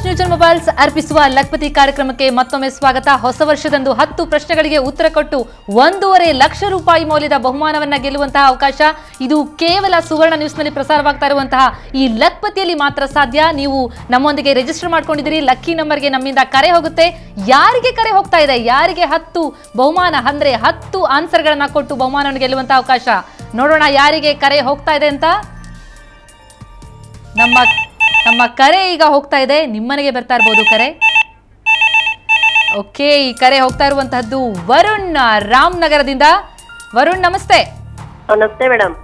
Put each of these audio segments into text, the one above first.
Akash ನ್ಯೂಜನ್ mobiles ಅರ್ಪಿಸುವ ಲಕ್ಪತಿ ಕಾರ್ಯಕ್ರಮಕ್ಕೆ ಮತ್ತೊಮ್ಮೆ ಸ್ವಾಗತ. ಹೊಸ ವರ್ಷದಂದು 10 ಪ್ರಶ್ನೆಗಳಿಗೆ ಉತ್ತರ ಕೊಟ್ಟು 1.5 ಲಕ್ಷ ರೂಪಾಯಿ ಮೌಲ್ಯದ ಬಹುಮಾನವನ್ನ ಗೆಲ್ಲುವಂತಹ ಅವಕಾಶ ಇದು ಕೇವಲ ಸುವರ್ಣ ನ್ಯೂಸ್ನಲ್ಲಿ ಪ್ರಸಾರವಾಗ್ತಾ ಇರುವಂತಹ ಈ ಲಕ್ಪತಿಯಲ್ಲಿ ಮಾತ್ರ ಸಾಧ್ಯ. ನೀವು ನಮ್ಮೊಂದಿಗೆ ರಿಜಿಸ್ಟರ್ ಮಾಡ್ಕೊಂಡಿದ್ದೀರಿ. ಲಕ್ಕಿ ನಂಬರ್ಗೆ ನಮ್ಮಿಂದ ಕರೆ ಹೋಗುತ್ತೆ. ಯಾರಿಗೆ ಕರೆ ಹೋಗ್ತಾ ಇದೆ, ಯಾರಿಗೆ 10 ಬಹುಮಾನ ಅಂದ್ರೆ 10 ಆನ್ಸರ್ಗಳನ್ನ ಕೊಟ್ಟು ಬಹುಮಾನವನ್ನು ಗೆಲ್ಲುವಂತಹ ಅವಕಾಶ, ನೋಡೋಣ ಯಾರಿಗೆ ಕರೆ ಹೋಗ್ತಾ ಇದೆ ಅಂತ. ನಮ್ಮ ಕರೆ ಈಗ ಹೋಗ್ತಾ ಇದೆ. ನಿಮ್ಮನೆಗೆ ಬರ್ತಾ ಇರಬಹುದು ಕರೆ. ಓಕೆ, ಈ ಕರೆ ಹೋಗ್ತಾ ಇರುವಂತಹದ್ದು ವರುಣ್ ರಾಮನಗರದಿಂದ. ವರುಣ್ ನಮಸ್ತೆ. ನಮಸ್ತೆ ಮೇಡಮ್,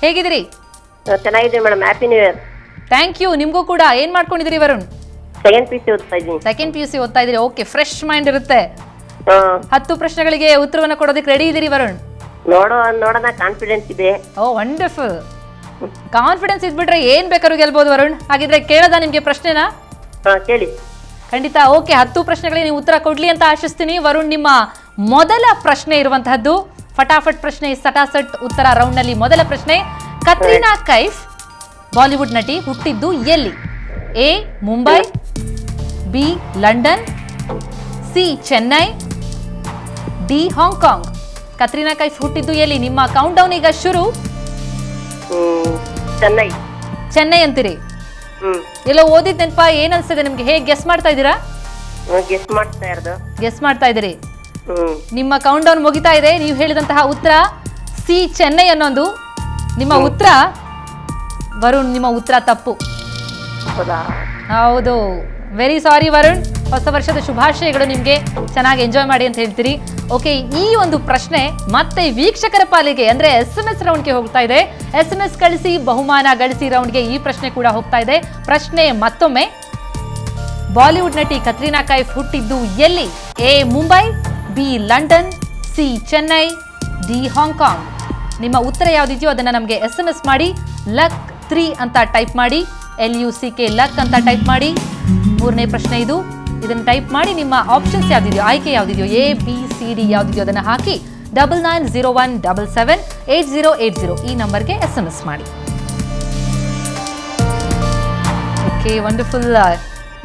ಹೇಗಿದ್ದೀರಿ? ಚೆನ್ನಾಗಿದೆ madam. Happy new year. Thank you. ನಿಮ್ಗೂ ಕೂಡ. ಏನ್ ಮಾಡ್ಕೊಂಡಿದ್ದೀರಿ ವರುಣ್? ಸೆಕೆಂಡ್ ಪಿ ಸಿ ಓದ್ತಾ ಇದ್ದೀನಿ. ಸೆಕೆಂಡ್ PUC ಓದ್ತಾ ಇದ್ದೀರಿ. ಓಕೆ, ಫ್ರೆಶ್ ಮೈಂಡ್ ಇರುತ್ತೆ. 10 ಪ್ರಶ್ನೆಗಳಿಗೆ ಉತ್ತರವನ್ನು ಕೊಡೋದಕ್ಕೆ ರೆಡಿ ಇದ್ದೀರಿ ವರುಣ್? ನೋಡೋಣ, ಕಾನ್ಫಿಡೆನ್ಸ್ ಇದೆ. ಓ ವಂಡರ್ಫುಲ್. ಕಾನ್ಫಿಡೆನ್ಸ್ ಇದ್ಬಿಟ್ರೆ ಏನ್ ಬೇಕಾದ್ರೂ ಗೆಲ್ಬಹುದು ವರುಣ್. ಹಾಗಿದ್ರೆ ಕೇಳದ ನಿಮ್ಗೆ ಪ್ರಶ್ನೆನಾ? ಕೇಳಿ. ಖಂಡಿತ. ಓಕೆ, 10 ಪ್ರಶ್ನೆಗಳಿಗೆ ನೀವು ಉತ್ತರ ಕೊಡ್ಲಿ ಅಂತ ಆಶಿಸ್ತೀನಿ. ವರುಣ್, ನಿಮ್ಮ ಮೊದಲ ಪ್ರಶ್ನೆ ಇರುವಂತಹದ್ದು ಫಟಾಫಟ್ ಪ್ರಶ್ನೆ, ಸಟಾಸಟ್ ಉತ್ತರ ರೌಂಡ್ ನಲ್ಲಿ. ಮೊದಲ ಪ್ರಶ್ನೆ, ಕತ್ರೀನಾ ಕೈಫ್ ಬಾಲಿವುಡ್ ನಟಿ ಹುಟ್ಟಿದ್ದು ಎಲ್ಲಿ? A Mumbai, B London, C Chennai, D Hong Kong. Katrina Kaif ಹುಟ್ಟಿದ್ದು ಎಲ್ಲಿ? ನಿಮ್ಮ ಕೌಂಟ್ ಡೌನ್ ಈಗ ಶುರು. ಚೆನ್ನೈ ಅಂತೀರಿ? ಎಲ್ಲ ಓದಿದ್ ನೆನಪ? ಏನ್ ಅನ್ಸ್ತದೆ ನಿಮ್ಗೆ? ಹೇಗೆ ಗೆಸ್ ಮಾಡ್ತಾ ಇದ್ದೀರಾ? ಗೆಸ್ ಮಾಡ್ತಾ ಇದ್ದೀರಿ. ನಿಮ್ಮ ಕೌಂಟ್ ಡೌನ್ ಮುಗಿತಾ ಇದೆ. ನೀವು ಹೇಳಿದಂತಹ ಉತ್ತರ ಸಿ ಚೆನ್ನೈ ಅನ್ನೋದು ನಿಮ್ಮ ಉತ್ತರ. ವರುಣ್, ನಿಮ್ಮ ಉತ್ತರ ತಪ್ಪು. ಹೌದು, ವೆರಿ ಸಾರಿ ವರುಣ್. ಹೊಸ ವರ್ಷದ ಶುಭಾಶಯಗಳು ನಿಮ್ಗೆ. ಚೆನ್ನಾಗಿ ಎಂಜಾಯ್ ಮಾಡಿ ಅಂತ ಹೇಳ್ತೀರಿ. ಓಕೆ, ಈ ಒಂದು ಪ್ರಶ್ನೆ ಮತ್ತೆ ವೀಕ್ಷಕರ ಪಾಲಿಗೆ ಅಂದ್ರೆ SMS ರೌಂಡ್ಗೆ ಹೋಗ್ತಾ ಇದೆ. SMS ಕಳಿಸಿ ಬಹುಮಾನ ಗಳಿಸಿ ರೌಂಡ್ಗೆ ಈ ಪ್ರಶ್ನೆ ಕೂಡ ಹೋಗ್ತಾ ಇದೆ. ಪ್ರಶ್ನೆ ಮತ್ತೊಮ್ಮೆ, ಬಾಲಿವುಡ್ ನಟಿ ಕತ್ರೀನಾ ಕೈಫ್ ಹುಟ್ಟಿದ್ದು ಎಲ್ಲಿ? A Mumbai, B London, C Chennai, D Hong Kong. ನಿಮ್ಮ ಉತ್ತರ ಯಾವ್ದಿದೆಯೋ ಅದನ್ನ ನಮಗೆ SMS ಮಾಡಿ. ಲಕ್ 3 ಅಂತ ಟೈಪ್ ಮಾಡಿ. LUCK ಲಕ್ ಅಂತ ಟೈಪ್ ಮಾಡಿ. ಮೂರನೇ ಪ್ರಶ್ನೆ ಇದು. ಇದನ್ನು ಟೈಪ್ ಮಾಡಿ. ನಿಮ್ಮ ಆಪ್ಷನ್ಸ್ ಯಾವ್ದಿದೆಯೋ, ಆಯ್ಕೆ ಯಾವ್ದಿದೆಯೋ, ABCD ಯಾವ್ದಿದೆಯೋ ಅದನ್ನ ಹಾಕಿ 9901778080 ಈ ನಂಬರ್ಗೆ SMS ಮಾಡಿ. Okay, wonderful.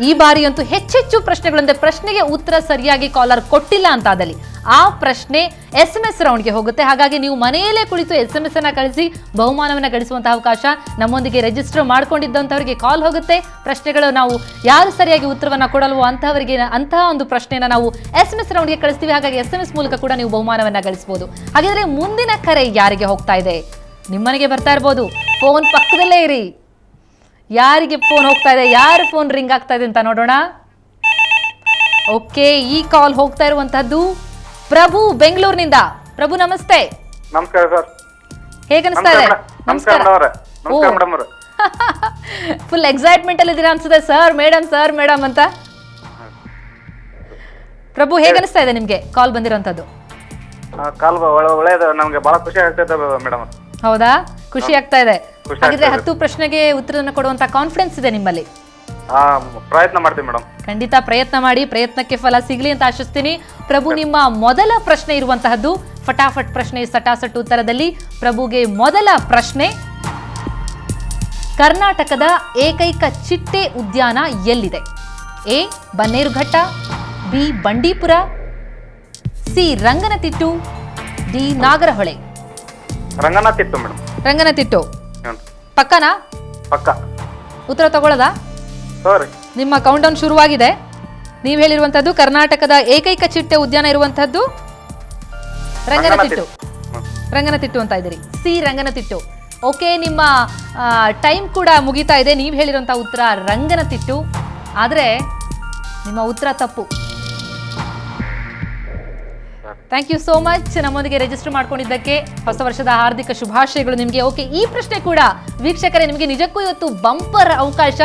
ಈ ಬಾರಿ ಅಂತೂ ಹೆಚ್ಚೆಚ್ಚು ಪ್ರಶ್ನೆಗಳಂದ್ರೆ ಪ್ರಶ್ನೆಗೆ ಉತ್ತರ ಸರಿಯಾಗಿ ಕಾಲರ್ ಕೊಟ್ಟಿಲ್ಲ ಅಂತ ಆದಲ್ಲಿ ಆ ಪ್ರಶ್ನೆ SMS ರೌಂಡ್ಗೆ ಹೋಗುತ್ತೆ. ಹಾಗಾಗಿ ನೀವು ಮನೆಯಲ್ಲೇ ಕುಳಿತು SMS ಅನ್ನ ಕಳಿಸಿ ಬಹುಮಾನವನ್ನು ಗಳಿಸುವಂತಹ ಅವಕಾಶ. ನಮ್ಮೊಂದಿಗೆ ರಿಜಿಸ್ಟರ್ ಮಾಡ್ಕೊಂಡಿದ್ದಂಥವರಿಗೆ ಕಾಲ್ ಹೋಗುತ್ತೆ. ಪ್ರಶ್ನೆಗಳು ನಾವು ಯಾರು ಸರಿಯಾಗಿ ಉತ್ತರವನ್ನು ಕೊಡಲ್ವೋ ಅಂತಹ ಒಂದು ಪ್ರಶ್ನೆನ ನಾವು SMS ರೌಂಡ್ಗೆ ಕಳಿಸ್ತೀವಿ. ಹಾಗಾಗಿ SMS ಮೂಲಕ ಕೂಡ ನೀವು ಬಹುಮಾನವನ್ನು ಗಳಿಸಬಹುದು. ಹಾಗಿದ್ರೆ ಮುಂದಿನ ಕರೆ ಯಾರಿಗೆ ಹೋಗ್ತಾ ಇದೆ? ನಿಮ್ಮನೆಗೆ ಬರ್ತಾ ಇರ್ಬೋದು. ಫೋನ್ ಪಕ್ಕದಲ್ಲೇ ಇರಿ. ಯಾರಿಗೆ ಫೋನ್ ಹೋಗ್ತಾ ಇದೆ, ಯಾರು ಫೋನ್ ರಿಂಗ್ ಆಗ್ತಾ ಇದೆ ಅಂತ ನೋಡೋಣ. ಓಕೆ, ಈ ಕಾಲ್ ಹೋಗ್ತಾ ಇರುವಂತಹದ್ದು ಪ್ರಭು ಬೆಂಗಳೂರಿನಿಂದ. ಪ್ರಭು ನಮಸ್ತೆ. ನಮಸ್ಕಾರ ಸರ್. ಹೇಗನ್ನಿಸ್ತಾ ಇದೆ? ಫುಲ್ ಎಕ್ಸೈಟ್ಮೆಂಟ್ ಅಲ್ಲಿ ಇದ್ದೀರಾ ಅನ್ಸುತ್ತೆ. ಸರ್ ಮೇಡಮ್ ಅಂತ. ಪ್ರಭು, ಹೇಗನ್ನಿಸ್ತಾ ಇದೆ ನಿಮ್ಗೆ ಕಾಲ್ ಬಂದಿರೋಂಥದ್ದು? ಒಳ್ಳೆಯದು, ನಮ್ಗೆ ಬಹಳ ಖುಷಿ ಆಗ್ತದೆ ಮೇಡಮ್. ಹೌದಾ? ಖುಷಿ ಆಗ್ತಾ ಇದೆ. ಹಾಗಿದ್ರೆ 10 ಪ್ರಶ್ನೆಗೆ ಉತ್ತರವನ್ನು ಕೊಡುವಂತ ಕಾನ್ಫಿಡೆನ್ಸ್ ಇದೆ ನಿಮ್ಮಲ್ಲಿ? ಪ್ರಯತ್ನ ಮಾಡ್ತೀವಿ ಮೇಡಮ್. ಖಂಡಿತ ಪ್ರಯತ್ನ ಮಾಡಿ. ಪ್ರಯತ್ನಕ್ಕೆ ಫಲ ಸಿಗ್ಲಿ ಅಂತ ಆಶಿಸ್ತೀನಿ. ಪ್ರಭು, ನಿಮ್ಮ ಮೊದಲ ಪ್ರಶ್ನೆ ಇರುವಂತಹದ್ದು ಫಟಾಫಟ್ ಪ್ರಶ್ನೆ, ಸಟಾಸಟ್ ಉತ್ತರದಲ್ಲಿ. ಪ್ರಭುಗೆ ಮೊದಲ ಪ್ರಶ್ನೆ, ಕರ್ನಾಟಕದ ಏಕೈಕ ಚಿಟ್ಟೆ ಉದ್ಯಾನ ಎಲ್ಲಿದೆ? A Bannerghatta, B Bandipur, C Ranganathittu, D Nagarahole. Ranganathittu madam. Ranganathittu ಪಕ್ಕನಾ? ಪಕ್ಕ. ಉತ್ತರ ತಗೊಳ್ಳೋದಾ? ನಿಮ್ಮ ಕೌಂಟ್ ಡೌನ್ ಶುರುವಾಗಿದೆ. ನೀವು ಹೇಳಿರುವಂತದ್ದು ಕರ್ನಾಟಕದ ಏಕೈಕ ಚಿಟ್ಟೆ ಉದ್ಯಾನ ಇರುವಂತಹದ್ದು ರಂಗನತಿಟ್ಟು ಅಂತ ಇದ್ದೀರಿ. ಸಿ ರಂಗನತಿಟ್ಟು. ಓಕೆ, ನಿಮ್ಮ ಟೈಮ್ ಕೂಡ ಮುಗಿತಾ ಇದೆ. ನೀವು ಹೇಳಿರುವಂತಹ ಉತ್ತರ ರಂಗನತಿಟ್ಟು, ಆದ್ರೆ ನಿಮ್ಮ ಉತ್ತರ ತಪ್ಪು. ಥ್ಯಾಂಕ್ ಯು ಸೋ ಮಚ್ ನಮ್ಮೊಂದಿಗೆ ರಿಜಿಸ್ಟರ್ ಮಾಡ್ಕೊಂಡಿದ್ದಕ್ಕೆ. ಹೊಸ ವರ್ಷದ ಹಾರ್ದಿಕ ಶುಭಾಶಯಗಳು ನಿಮಗೆ. ಓಕೆ, ಈ ಪ್ರಶ್ನೆ ಕೂಡ ವೀಕ್ಷಕರೇ ನಿಮಗೆ ನಿಜಕ್ಕೂ ಇವತ್ತು ಬಂಪರ್ ಅವಕಾಶ.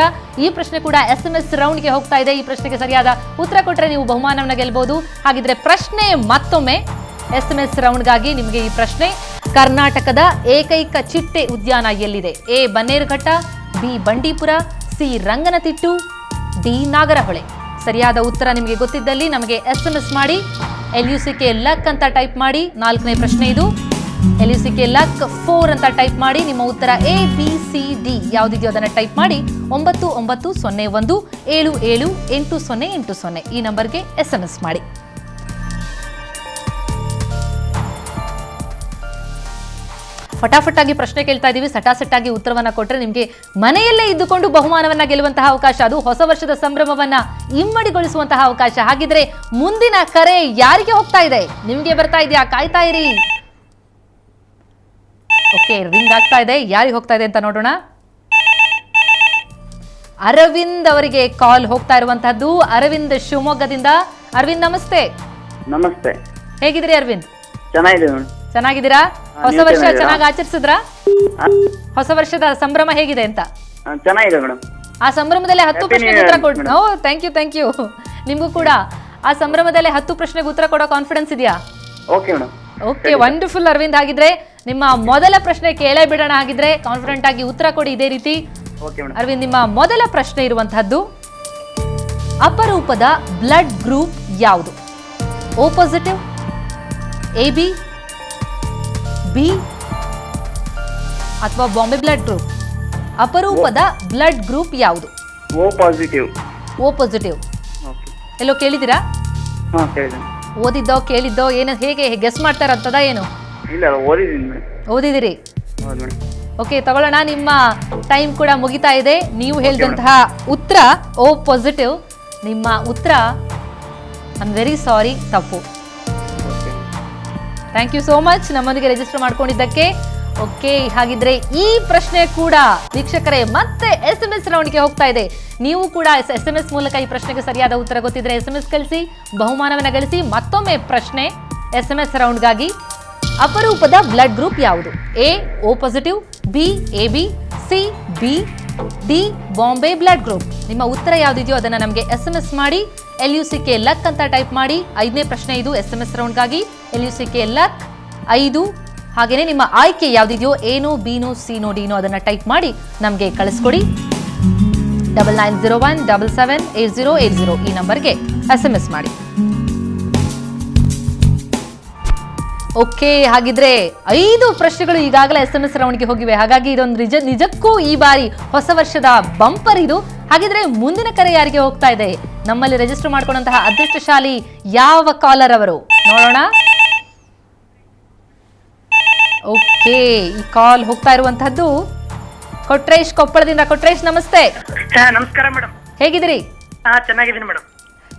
ಈ ಪ್ರಶ್ನೆ ಕೂಡ SMS ರೌಂಡ್ಗೆ ಹೋಗ್ತಾ ಇದೆ. ಈ ಪ್ರಶ್ನೆಗೆ ಸರಿಯಾದ ಉತ್ತರ ಕೊಟ್ಟರೆ ನೀವು ಬಹುಮಾನವನ್ನು ಗೆಲ್ಲಬಹುದು. ಹಾಗಿದ್ರೆ ಪ್ರಶ್ನೆ ಮತ್ತೊಮ್ಮೆ SMS ರೌಂಡ್ಗಾಗಿ ನಿಮಗೆ ಈ ಪ್ರಶ್ನೆ, ಕರ್ನಾಟಕದ ಏಕೈಕ ಚಿಟ್ಟೆ ಉದ್ಯಾನ ಎಲ್ಲಿದೆ? A Bannerghatta, B Bandipur, C Ranganathittu, D Nagarhole. ಸರಿಯಾದ ಉತ್ತರ ನಿಮಗೆ ಗೊತ್ತಿದ್ದಲ್ಲಿ ನಮಗೆ SMS ಮಾಡಿ. LUCK ಲಕ್ ಅಂತ ಟೈಪ್ ಮಾಡಿ. 4ನೇ ಪ್ರಶ್ನೆ ಇದು. LUCK ಲಕ್ 4 ಅಂತ ಟೈಪ್ ಮಾಡಿ ನಿಮ್ಮ ಉತ್ತರ ABCD ಯಾವುದಿದೆಯೋ ಅದನ್ನ ಟೈಪ್ ಮಾಡಿ 9901 778080 ಈ ನಂಬರ್ಗೆ SMS ಮಾಡಿ. ಫಟಾಫಟ್ ಆಗಿ ಪ್ರಶ್ನೆ ಕೇಳ್ತಾ ಇದೀವಿ. ಸಟಾಸಟ್ಟಾಗಿ ಉತ್ತರವನ್ನ ಕೊಟ್ಟರೆ ನಿಮಗೆ ಮನೆಯಲ್ಲೇ ಇದ್ದುಕೊಂಡು ಬಹುಮಾನವನ್ನ ಗೆಲ್ಲುವಂತಹ ಅವಕಾಶ, ಅದು ಹೊಸ ವರ್ಷದ ಸಂಭ್ರಮವನ್ನ ಇಮ್ಮಡಿಗೊಳಿಸುವಂತಹ ಅವಕಾಶ. ಹಾಗಿದ್ರೆ ಮುಂದಿನ ಕರೆ ಯಾರಿಗೆ ಹೋಗ್ತಾ ಇದೆ? ನಿಮಗೆ ಬರ್ತಾ ಇದೆಯಾ? ಕಾಯ್ತಾ ಇರಿ. ಓಕೆ, ರಿಂಗ್ ಆಗ್ತಾ ಇದೆ. ಯಾರಿಗೆ ಹೋಗ್ತಾ ಇದೆ ಅಂತ ನೋಡೋಣ. ಅರವಿಂದ್ ಅವರಿಗೆ ಕಾಲ್ ಹೋಗ್ತಾ ಇರುವಂತಹದ್ದು. ಅರವಿಂದ್ ಶಿವಮೊಗ್ಗದಿಂದ. ಅರವಿಂದ್ ನಮಸ್ತೆ. ನಮಸ್ತೆ. ಹೇಗಿದ್ರಿ ಅರವಿಂದ್? ಚೆನ್ನಾಗಿದೆ. ಚೆನ್ನಾಗಿದ್ದೀರಾ? ಹೊಸ ವರ್ಷ ಚೆನ್ನಾಗಿ ಆಚರಿಸಿದ್ರಾ? ಹೊಸ ವರ್ಷದ ಸಂಭ್ರಮ ಹೇಗಿದೆ ಅಂತ? ಚೆನ್ನಾಗಿದೆ ಮೇಡಮ್. ಆ ಸಂಭ್ರಮದಲ್ಲಿ 10 ಪ್ರಶ್ನೆಗೆ ಉತ್ತರ ಕೊಡ್. ಓ ಥ್ಯಾಂಕ್ ಯು. ನಿಮಗೂ ಕೂಡ ಆ ಸಂಭ್ರಮದಲ್ಲಿ 10 ಪ್ರಶ್ನೆಗೆ ಉತ್ತರ ಕೊಡೋ ಕಾನ್ಫಿಡೆನ್ಸ್ ಇದೆಯಾ? Okay madam. Okay, wonderful Aravind. ಹಾಗಿದ್ರೆ ನಿಮ್ಮ ಮೊದಲ ಪ್ರಶ್ನೆ ಕೇಳೇ ಬಿಡೋಣ. ಹಾಗಿದ್ರೆ ಕಾನ್ಫಿಡೆಂಟ್ ಆಗಿ ಉತ್ತರ ಕೊಡಿ ಇದೇ ರೀತಿ. Okay madam. ಅರವಿಂದ್, ನಿಮ್ಮ ಮೊದಲ ಪ್ರಶ್ನೆ ಇರುವಂತಹದ್ದು ಅಪರೂಪದ ಬ್ಲಡ್ ಗ್ರೂಪ್ ಯಾವುದು? O ಪಾಸಿಟಿವ್, AB, B ಅಥವಾ ಬಾಂಬೆ ಬ್ಲಡ್ ಗ್ರೂಪ್? ಅಪರೂಪದ ಬ್ಲಡ್ ಗ್ರೂಪ್ ಯಾವುದು? O positive. O positive. Okay. ಎಲ್ಲೋ ಕೇಳಿದ್ದೀರಾ? ಹಾಂ ಕೇಳಿದ್ದೀನಿ. ಓದಿದ್ದೋ ಕೇಳಿದ್ದೋ ಏನು, ಹೇಗೆ ಗೆಸ್ ಮಾಡ್ತಾರಂತದ ಏನು? ಇಲ್ಲ ಓದಿದ್ದೀನಿ ಮೇಡಮ್. ಓದಿದಿರಿ? ಹೌದು ಮೇಡಮ್. ಓಕೆ, ತಗೊಳ್ಳೋಣ. ನಿಮ್ಮ ಟೈಮ್ ಕೂಡ ಮುಗಿತಾ ಇದೆ. ನೀವು ಹೇಳಿದಂತಹ ಉತ್ತರ O ಪಾಸಿಟಿವ್. ನಿಮ್ಮ ಉತ್ತರ ಐ ಆಮ್ ವೆರಿ ಸಾರಿ, ತಪ್ಪು. ಥ್ಯಾಂಕ್ ಯು ಸೋ ಮಚ್ ನಮ್ಮೊಂದಿಗೆ ರಿಜಿಸ್ಟರ್ ಮಾಡ್ಕೊಂಡಿದ್ದಕ್ಕೆ. ಓಕೆ, ಹಾಗಿದ್ರೆ ಈ ಪ್ರಶ್ನೆ ಕೂಡ ವೀಕ್ಷಕರೇ ಮತ್ತೆ SMS ರೌಂಡ್ಗೆ ಹೋಗ್ತಾ ಇದೆ. ನೀವು ಕೂಡ SMS ಮೂಲಕ ಈ ಪ್ರಶ್ನೆಗೆ ಸರಿಯಾದ ಉತ್ತರ ಗೊತ್ತಿದ್ರೆ SMS ಕಳಿಸಿ, ಬಹುಮಾನವನ್ನು ಗಳಿಸಿ. ಮತ್ತೊಮ್ಮೆ ಪ್ರಶ್ನೆ SMS ರೌಂಡ್ಗಾಗಿ. ಅಪರೂಪದ ಬ್ಲಡ್ ಗ್ರೂಪ್ ಯಾವುದು? A O positive, B AB, C B, D Bombay blood group. ನಿಮ್ಮ ಉತ್ತರ ಯಾವುದಿದೆಯೋ ಅದನ್ನು ನಮಗೆ SMS ಮಾಡಿ. LUCK ಲಕ್ ಅಂತ ಟೈಪ್ ಮಾಡಿ. 5ನೇ ಪ್ರಶ್ನೆ ಇದು SMS ರೌಂಡ್ಗಾಗಿ. LUCK luck 5. ಹಾಗೇನೆ ನಿಮ್ಮ ಆಯ್ಕೆ ಯಾವುದಿದೆಯೋ, ಏನೋ ಬಿನೋ ಸಿನೋ ಡಿನೋ ಅದನ್ನ ಟೈಪ್ ಮಾಡಿ ನಮಗೆ ಕಳಿಸ್ಕೊಡಿ. 9901778080 ಈ ನಂಬರ್ಗೆ SMS ಮಾಡಿ. ಓಕೆ, ಹಾಗಿದ್ರೆ 5 ಪ್ರಶ್ನೆಗಳು ಈಗಾಗಲೇ SMS ರೌಂಡ್ಗೆ ಹೋಗಿವೆ. ಹಾಗಾಗಿ ಇದೊಂದು ನಿಜಕ್ಕೂ ಈ ಬಾರಿ ಹೊಸ ವರ್ಷದ ಬಂಪರ್ ಇದು. ಹಾಗಿದ್ರೆ ಮುಂದಿನ ಕರೆ ಯಾರಿಗೆ ಹೋಗ್ತಾ ಇದೆ? ನಮ್ಮಲ್ಲಿ ರಿಜಿಸ್ಟರ್ ಮಾಡ್ಕೊಂಡಂತಹ ಅದೃಷ್ಟಶಾಲಿ ಯಾವ ಕಾಲರ್ ಅವರು? ನೋಡೋಣ. ಓಕೆ, ಈ ಕಾಲ್ ಹೋಗ್ತಾ ಇರುವಂತಹದ್ದು ಕೊಟ್ರೇಶ್ ಕೊಪ್ಪಳದಿಂದ. ಕೊಟ್ರೇಶ್ ನಮಸ್ತೆ. ನಮಸ್ಕಾರ ಮೇಡಮ್. ಹೇಗಿದ್ದೀರಿ? ಚೆನ್ನಾಗಿದ್ದೀನಿ ಮೇಡಮ್.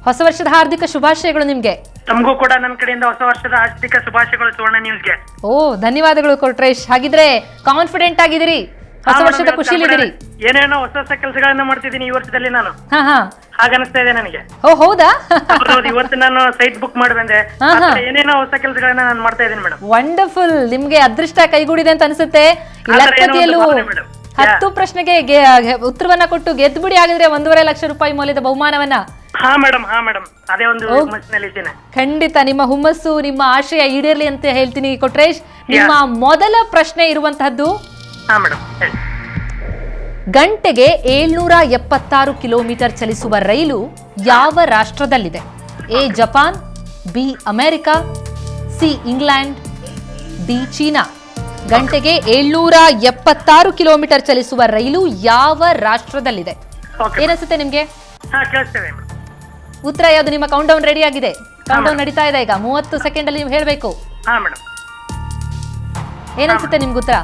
ಹೊಸ ವರ್ಷದ ಹಾರ್ದಿಕ ಶುಭಾಶಯಗಳು ನಿಮ್ಗೆ. ತಮಗೂ ಕೂಡ ನನ್ನ ಕಡೆಯಿಂದ ಹೊಸ ವರ್ಷದ ಹಾರ್ದಿಕ ಶುಭಾಶಯಗಳು ಸುವರ್ಣ ನ್ಯೂಸ್ಗೆ. ಓ, ಧನ್ಯವಾದಗಳು ಕೊಟ್ರೇಶ್. ಹಾಗಿದ್ರೆ ಕಾನ್ಫಿಡೆಂಟ್ ಆಗಿದ್ದೀರಿ? ಹೊಸ ವರ್ಷದ ಖುಷಿಲಿದ್ದೀರಿ? ಏನೇನೋ ಹೊಸ ಹೊಸ ಕೆಲಸಗಳನ್ನ ಮಾಡ್ತಿದ್ದೀನಿ ಈ ವರ್ಷದಲ್ಲಿ ನಾನು. ಹಾಗನ್ನಿಸ್ತಾ ಇದೆ ನನಗೆ. ಓ ಹೌದಾ? ಇವತ್ತು ನಾನು ಸೈಟ್ ಬುಕ್ ಮಾಡಿ ಬಂದೆ. ಏನೇನೋ ಹೊಸ ಕೆಲಸಗಳನ್ನ ನಾನು ಮಾಡ್ತಾ ಇದ್ದೀನಿ ಮೇಡಮ್. ವಂಡರ್ಫುಲ್. ನಿಮ್ಗೆ ಅದೃಷ್ಟ ಕೈಗೂಡಿದೆ ಅಂತ ಅನ್ಸುತ್ತೆ. ಲಕ್ಕತಿಯಲ್ಲೂ 10 ಪ್ರಶ್ನೆಗೆ ಉತ್ತರವನ್ನ ಕೊಟ್ಟು ಗೆದ್ದು ಬಿಡಿ. ಆಗಿದ್ರೆ 1.5 ಲಕ್ಷ ರೂಪಾಯಿ ಮೌಲ್ಯದ ಬಹುಮಾನವನ್ನ. ಹಾ ಮೇಡಮ್. ಅದೇ ಒಂದು ಹುಮ್ಮಸ್ಸಿನಲ್ಲಿ ಇದ್ದೇನೆ. ಖಂಡಿತ ನಿಮ್ಮ ಹುಮ್ಮಸ್ಸು, ನಿಮ್ಮ ಆಶಯ ಈಡೇರ್ಲಿ ಅಂತ ಹೇಳ್ತೀನಿ ಕೊಟ್ರೇಶ್. ನಿಮ್ಮ ಮೊದಲ ಪ್ರಶ್ನೆ ಇರುವಂತಹದ್ದು, ಗಂಟೆಗೆ 776 ಕಿಲೋಮೀಟರ್ ಚಲಿಸುವ ರೈಲು ಯಾವ ರಾಷ್ಟ್ರದಲ್ಲಿದೆ? A Japan, B America, C England, D China. ಗಂಟೆಗೆ 776 ಕಿಲೋಮೀಟರ್ ಚಲಿಸುವ ರೈಲು ಯಾವ ರಾಷ್ಟ್ರದಲ್ಲಿದೆ? ಏನನ್ಸುತ್ತೆ ನಿಮ್ಗೆ? ಉತ್ತರ ಯಾವುದು? ನಿಮ್ಮ ಕೌಂಟ್ ಡೌನ್ ರೆಡಿ ಆಗಿದೆ? ಕೌಂಟ್ ಡೌನ್ ನಡೀತಾ ಇದೆ ಈಗ. 30 ಸೆಕೆಂಡ್ ಅಲ್ಲಿ ನೀವು ಹೇಳಬೇಕು. ಏನನ್ಸುತ್ತೆ ನಿಮ್ಗೆ ಉತ್ತರ?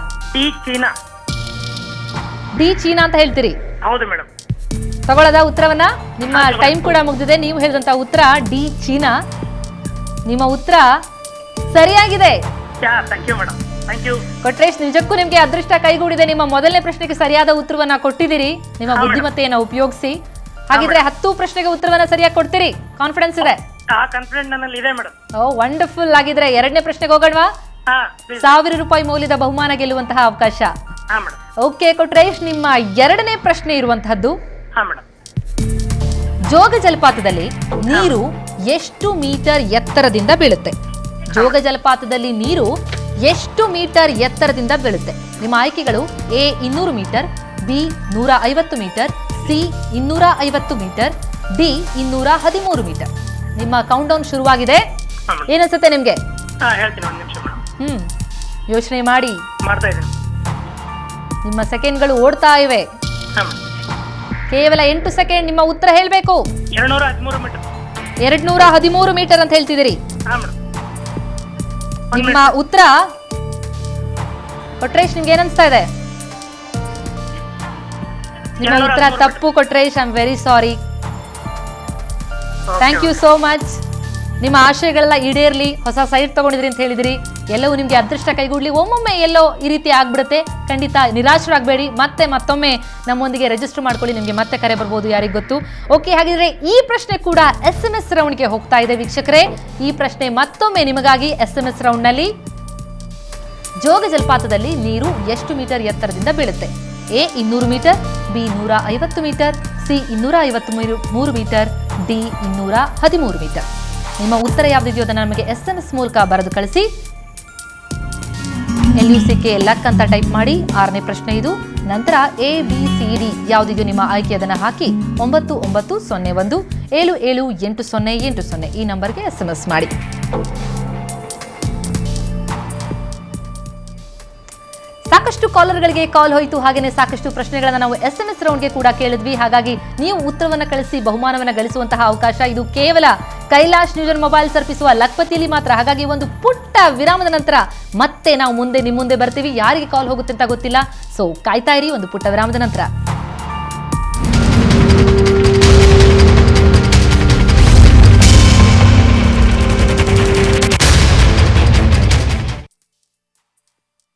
ಡಿ ಚೀನಾ ಅಂತ ಹೇಳ್ತೀರಿ? ಹೌದು ಮೇಡಮ್. ತಗೊಳ್ಳೋದ ಉತ್ತರವನ್ನ? ನಿಮ್ಮ ಟೈಮ್ ಕೂಡ ಮುಗಿದಿದೆ. ನೀವು ಹೇಳಿದಂತ ಉತ್ತರ ಡಿ ಚೀನಾ. ನಿಮ್ಮ ಉತ್ತರ ಸರಿಯಾಗಿದೆ. ಕೊಟ್ರೇಶ್, ನಿಜಕ್ಕೂ ನಿಮ್ಗೆ ಅದೃಷ್ಟ ಕೈಗೂಡಿದೆ. ನಿಮ್ಮ ಮೊದಲನೇ ಪ್ರಶ್ನೆಗೆ ಸರಿಯಾದ ಉತ್ತರವನ್ನ ಕೊಟ್ಟಿದ್ದೀರಿ ನಿಮ್ಮ ಬುದ್ಧಿಮತ್ತೆಯನ್ನು ಉಪಯೋಗಿಸಿ. ಹಾಗಿದ್ರೆ 10 ಪ್ರಶ್ನೆಗೆ ಉತ್ತರವನ್ನ ಸರಿಯಾಗಿ ಕೊಡ್ತೀರಿ? ಕಾನ್ಫಿಡೆನ್ಸ್ ಇದೆ? ಓ ವಂಡರ್ಫುಲ್. ಆಗಿದ್ರೆ 2ನೇ ಪ್ರಶ್ನೆಗೆ ಹೋಗೋಣವಾ? 1000 ರೂಪಾಯಿ ಮೌಲ್ಯದ ಬಹುಮಾನ ಗೆಲ್ಲುವಂತಹ ಅವಕಾಶ. ಓಕೆ ಕೊಟ್ರೇಶ್, ನಿಮ್ಮ 2ನೇ ಪ್ರಶ್ನೆ ಇರುವಂತಹದ್ದು, ಜೋಗ ಜಲಪಾತದಲ್ಲಿ ನೀರು ಎಷ್ಟು ಮೀಟರ್ ಎತ್ತರದಿಂದ ಬೀಳುತ್ತೆ? ಜೋಗ ಜಲಪಾತದಲ್ಲಿ ನೀರು ಎಷ್ಟು ಮೀಟರ್ ಎತ್ತರದಿಂದ ಬೀಳುತ್ತೆ? ನಿಮ್ಮ ಆಯ್ಕೆಗಳು: A 200 metre, B 150 metre, C 250 metre, D 213 metre. ನಿಮ್ಮ ಕೌಂಟ್ ಡೌನ್ ಶುರುವಾಗಿದೆ. ಏನನ್ಸುತ್ತೆ ನಿಮ್ಗೆ? ಯೋಚನೆ ಮಾಡಿ. ಮಾಡ್ತಾ ಇದ್ದೀನಿ. ನಿಮ್ಮ ಸೆಕೆಂಡ್ಗಳು ಓಡ್ತಾ ಇವೆ. ಹಾಂ ಮೇಡಮ್. ಕೇವಲ 8 ಸೆಕೆಂಡ್. ನಿಮ್ಮ ಉತ್ತರ ಹೇಳಬೇಕು. 213 ಮೀಟರ್. 213 ಮೀಟರ್ ಅಂತ ಹೇಳ್ತಿದ್ದೀರಿ. ಹಾಂ ಮೇಡಮ್. ನಿಮ್ಮ ಉತ್ತರ ಕೊಟ್ರೇಶ್, ನಿಮ್ಗೆ ಏನನ್ಸ್ತಾ ಇದೆ? ನಿಮ್ಮ ಉತ್ತರ ತಪ್ಪು Kotresh. I am very sorry. Thank you so much. ನಿಮ್ಮ ಆಶಯಗಳೆಲ್ಲ ಈಡೇರ್ಲಿ. ಹೊಸ ಸೈಟ್ ತಗೊಂಡಿದ್ರಿ ಅಂತ ಹೇಳಿದಿರಿ. ಎಲ್ಲವೂ ನಿಮ್ಗೆ ಅದೃಷ್ಟ ಕೈಗೂಡ್ಲಿ. ಒಮ್ಮೊಮ್ಮೆ ಎಲ್ಲೋ ಈ ರೀತಿ ಆಗ್ಬಿಡುತ್ತೆ. ಖಂಡಿತ ನಿರಾಶರಾಗಬೇಡಿ. ಮತ್ತೊಮ್ಮೆ ನಮ್ಮೊಂದಿಗೆ ರಿಜಿಸ್ಟರ್ ಮಾಡ್ಕೊಳ್ಳಿ. ನಿಮಗೆ ಮತ್ತೆ ಕರೆ ಬರ್ಬೋದು, ಯಾರಿಗೆ ಗೊತ್ತು. ಓಕೆ, ಹಾಗಿದ್ರೆ ಈ ಪ್ರಶ್ನೆ ಕೂಡ SMS ರೌಂಡ್ಗೆ ಹೋಗ್ತಾ ಇದೆ ವೀಕ್ಷಕರೇ. ಈ ಪ್ರಶ್ನೆ ಮತ್ತೊಮ್ಮೆ ನಿಮಗಾಗಿ. SMS ರೌಂಡ್ನಲ್ಲಿ ಜೋಗ ಜಲಪಾತದಲ್ಲಿ ನೀರು ಎಷ್ಟು ಮೀಟರ್ ಎತ್ತರದಿಂದ ಬೀಳುತ್ತೆ? A 200 metre, B 150 metre, C 253 metre, D 213 metre. ನಿಮ್ಮ ಉತ್ತರ ಯಾವುದಿದೆಯೋ ಅದನ್ನು ನಮಗೆ SMS ಮೂಲಕ ಬರೆದು ಕಳಿಸಿ. LUCK ಲಕ್ ಅಂತ ಟೈಪ್ ಮಾಡಿ. 6ನೇ ಪ್ರಶ್ನೆ ಇದು. ನಂತರ ABCD ಯಾವುದಿದೆಯೋ ನಿಮ್ಮ ಆಯ್ಕೆ ಅದನ್ನು ಹಾಕಿ 9901 778080 ಈ ನಂಬರ್ಗೆ SMS ಮಾಡಿ. ಸಾಕಷ್ಟು ಕಾಲರ್ಗಳಿಗೆ ಕಾಲ್ ಹೋಯಿತು. ಹಾಗೆಯೇ ಸಾಕಷ್ಟು ಪ್ರಶ್ನೆಗಳನ್ನು ನಾವು SMS ರೌಂಡ್ಗೆ ಕೂಡ ಕೇಳಿದ್ವಿ. ಹಾಗಾಗಿ ನೀವು ಉತ್ತರವನ್ನು ಕಳಿಸಿ ಬಹುಮಾನವನ್ನು ಗಳಿಸುವಂತಹ ಅವಕಾಶ ಇದು ಕೇವಲ ಕೈಲಾಶ್ ನ್ಯೂಜನ್ ಮೊಬೈಲ್ಸ್ ಅರ್ಪಿಸುವ ಲಕ್ಪತಿಯಲ್ಲಿ ಮಾತ್ರ. ಹಾಗಾಗಿ ಒಂದು ಪುಟ್ಟ ವಿರಾಮದ ನಂತರ ಮತ್ತೆ ನಾವು ನಿಮ್ಮ ಮುಂದೆ ಬರ್ತೀವಿ. ಯಾರಿಗೆ ಕಾಲ್ ಹೋಗುತ್ತೆ ಅಂತ ಗೊತ್ತಿಲ್ಲ. ಸೊ ಕಾಯ್ತಾ ಇರಿ ಒಂದು ಪುಟ್ಟ ವಿರಾಮದ ನಂತರ.